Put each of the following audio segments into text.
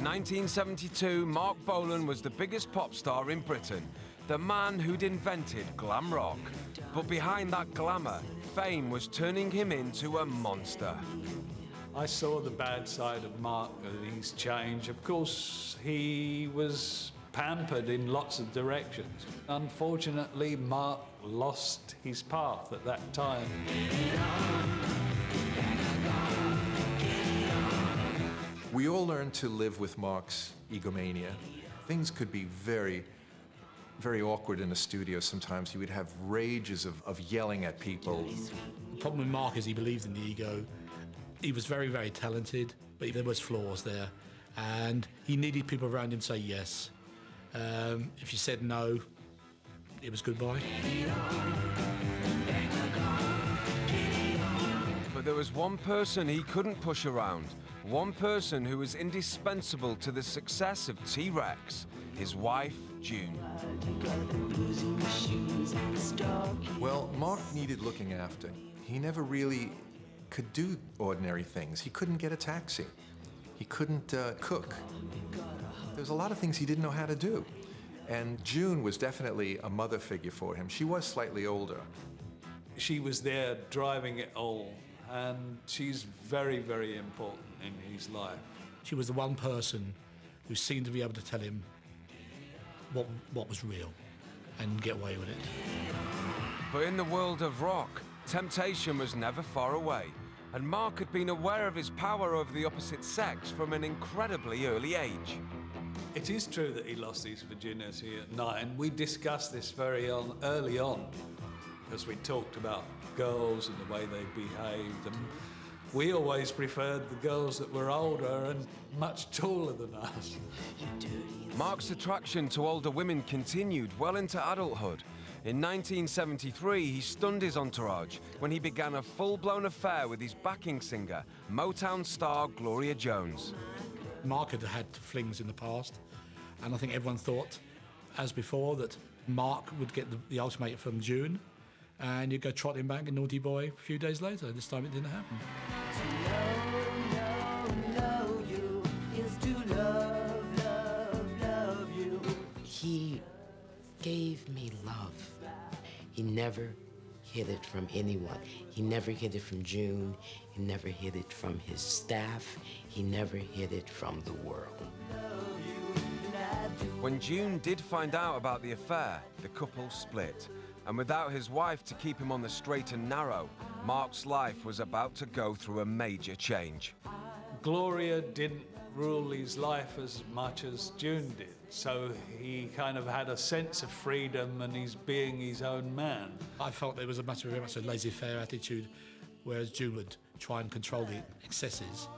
By 1972, Marc Bolan was the biggest pop star in Britain, the man who'd invented glam rock. But behind that glamour, fame was turning him into a monster. I saw the bad side of Marc and his change. Of course, he was pampered in lots of directions. Unfortunately, Marc lost his path at that time. We all learned to live with Marc's egomania. Things could be very, very awkward in the studio sometimes. He would have rages of yelling at people. The problem with Marc is he believed in the ego. He was very, very talented, but there was flaws there. And he needed people around him to say yes. If you said no, it was goodbye. But there was one person he couldn't push around. One person who was indispensable to the success of T.Rex, his wife, June. Well, Marc needed looking after. He never really could do ordinary things. He couldn't get a taxi. He couldn't cook. There's a lot of things he didn't know how to do. And June was definitely a mother figure for him. She was slightly older. She was there driving it all, and she's very, very important in his life. She was the one person who seemed to be able to tell him what was real and get away with it. But in the world of rock, temptation was never far away, and Marc had been aware of his power over the opposite sex from an incredibly early age. It is true that he lost his virginity at 9. We discussed this very early on, as we talked about girls and the way they behaved, and we always preferred the girls that were older and much taller than us. Marc's attraction to older women continued well into adulthood. In 1973, he stunned his entourage when he began a full-blown affair with his backing singer, Motown star Gloria Jones. Marc had had flings in the past, and I think everyone thought, as before, that Marc would get the ultimatum from June, and you'd go trotting back in Naughty Boy a few days later. This time it didn't happen. He gave me love. He never hid it from anyone. He never hid it from June. He never hid it from his staff. He never hid it from the world. When June did find out about the affair, the couple split. And without his wife to keep him on the straight and narrow, Marc's life was about to go through a major change. Gloria didn't rule his life as much as June did, so he kind of had a sense of freedom and he's being his own man. I felt there was very much a laissez-faire attitude, whereas June would try and control the excesses.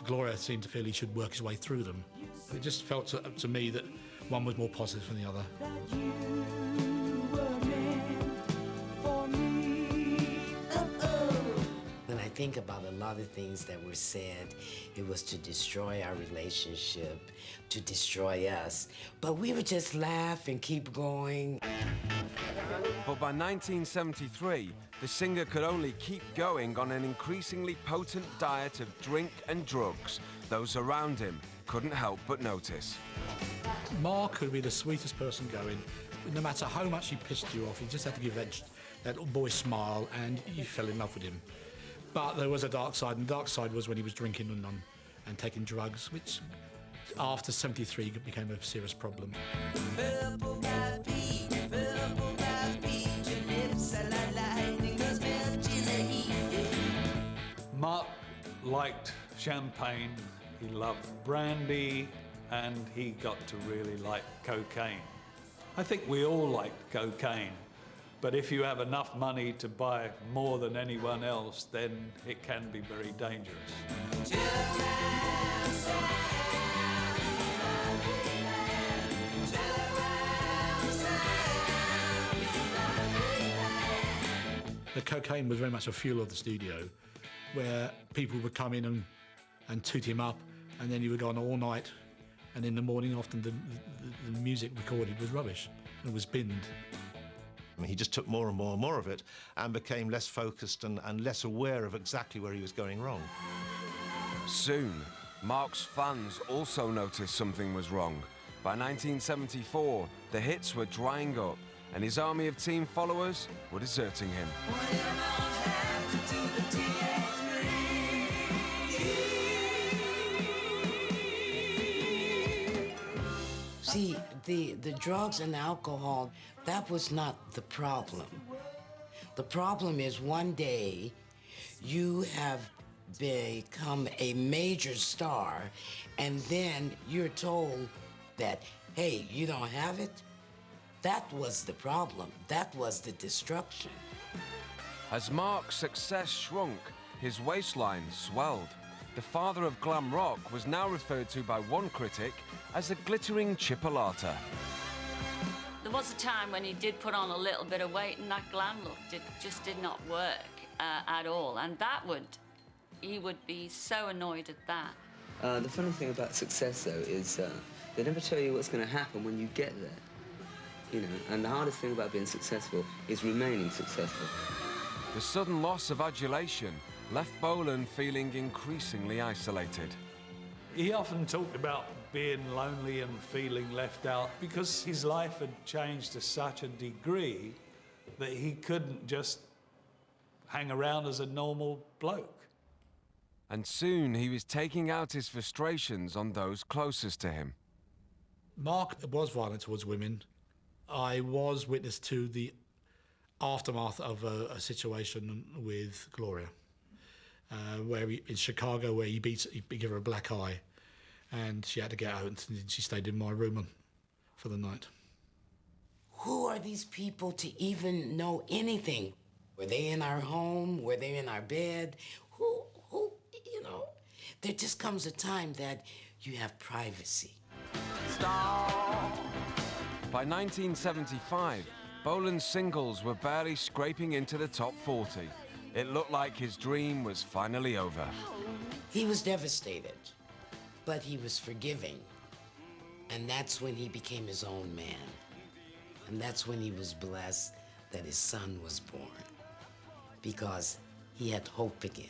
Gloria seemed to feel he should work his way through them. It just felt to me that one was more positive than the other. When I think about a lot of things that were said, it was to destroy our relationship, to destroy us. But we would just laugh and keep going. But by 1973, the singer could only keep going on an increasingly potent diet of drink and drugs. Those around him couldn't help but notice. Marc could be the sweetest person going. No matter how much he pissed you off, you just had to give that little boy smile and you fell in love with him. But there was a dark side, and the dark side was when he was drinking and taking drugs, which after 73 became a serious problem. Marc liked champagne, he loved brandy, and he got to really like cocaine. I think we all liked cocaine, but if you have enough money to buy more than anyone else, then it can be very dangerous. The cocaine was very much a fuel of the studio, where people would come in and toot him up, and then he would go on all night, and in the morning often the music recorded was rubbish. It was binned. He just took more and more and more of it and became less focused and less aware of exactly where he was going wrong. Soon, Marc's fans also noticed something was wrong. By 1974, the hits were drying up, and his army of teen followers were deserting him. See, the drugs and alcohol, that was not the problem. The problem is one day you have become a major star, and then you're told that, hey, you don't have it. That was the problem. That was the destruction. As Marc's success shrunk, his waistline swelled. The father of glam rock was now referred to by one critic as a glittering chipolata. There was a time when he did put on a little bit of weight, and that glam look just did not work at all. And he would be so annoyed at that. The funny thing about success, though, is they never tell you what's going to happen when you get there. You know, and the hardest thing about being successful is remaining successful. The sudden loss of adulation left Bolan feeling increasingly isolated. He often talked about being lonely and feeling left out because his life had changed to such a degree that he couldn't just hang around as a normal bloke. And soon he was taking out his frustrations on those closest to him. Marc was violent towards women. I was witness to the aftermath of a situation with Gloria, where in Chicago, where he gave her a black eye, and she had to get out, and she stayed in my room for the night. Who are these people to even know anything? Were they in our home? Were they in our bed? Who, you know? There just comes a time that you have privacy. By 1975, Bolan's singles were barely scraping into the top 40. It looked like his dream was finally over. He was devastated, but he was forgiving. And that's when he became his own man. And that's when he was blessed that his son was born, because he had hope again.